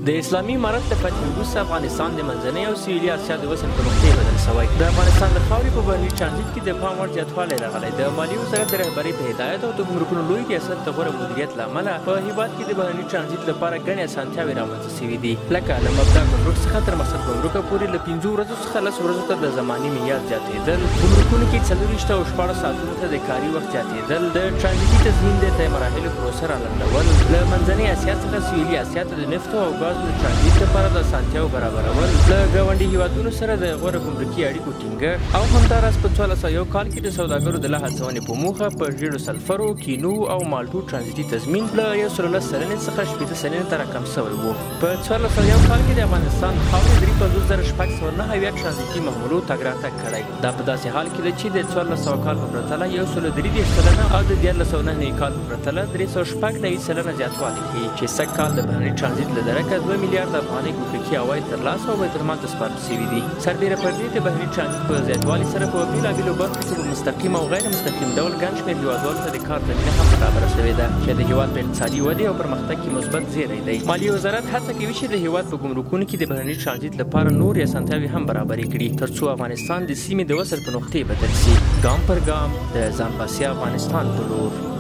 د اسلامي امارت له فتحې وروسته افغانستان د منځنۍ او سویلي اسیا د وصل په نقطې بدل شوی. د افغانستان د خاورې په بهرني ټرانزیټ کې د پام وړ زیاتوالی راغلی. د مالیې وزارت د رهبرۍ په هدایت او د ګمرکونو لوی ریاست د غوره مدیریت له امله په هېواد کې د بهرني ټرانزیټ لپاره ګڼې اسانتیاوې رامنځته شوي دي، لکه له مبدا ګمرک څخه تر مقصد ګمرکه پورې له 5 ورځو څخه 10 ورځو ته د زماني معیار زیاتېدل، ګمرکونو کې 24 او 14 ساعتونو ته د کاري وخت زیاتېدل، د ټرانزیټي تضمین د طی مراحلو پروسه رالنډول، له منځنۍ اسیا څخه سویلي اسیا ته د نفتو او ګازو د ټرانزیټ لپاره د اسانتیاوو برابرول، له ګاونډي هېوادونو سره د غوره ګمرکي اړیکو ټینګښت او همداراز په 1401 کال کې د سوداګرو د لا هڅونې په موخه په ژیړو سلفرو، کینو او مالټو ټرانزیټي تضمین له 110 سلنې څخه 80 سلنې ته راکم شوی و. په 1401 کال کې د افغانستان خاورې 350,609 ټرانزیټي محمولو تګ راتګ کړی. دا په داسې حال کې ده چې د 1400 کال په پرتله 133 سلنه او د 1909 کال په پرتله 306 سلنه زیاتوالی ښیي چې سږ کال د بهرني ټرانزیټ له درکه 2 میلیارده افغانۍ ګمرکي عواید ترلاسه او بیت المال ته سپارل شوي دي. سربیره پر دې د بهرني ټرانزیټ په زیاتوالي سره په بېلابېلو برخو کې په مستقیم او غیر مستقیم ډول ګڼ شمېر هېوادوالو ته د کار زمینه هم برابره شوې ده چې د هېواد په اقتصادي ودې او پرمختګ کې مثبت زیری دی. مالیې وزارت هڅه کوي چې د هېواد په ګمرکونو کې د بهرني ټرانزیټ لپاره نورې اسانتیاوې هم برابرې کړي تر څو افغانستان د سیمې د وصل په نقطې بدل شي، ګام پر ګام د ځان باسي افغانستان په لور.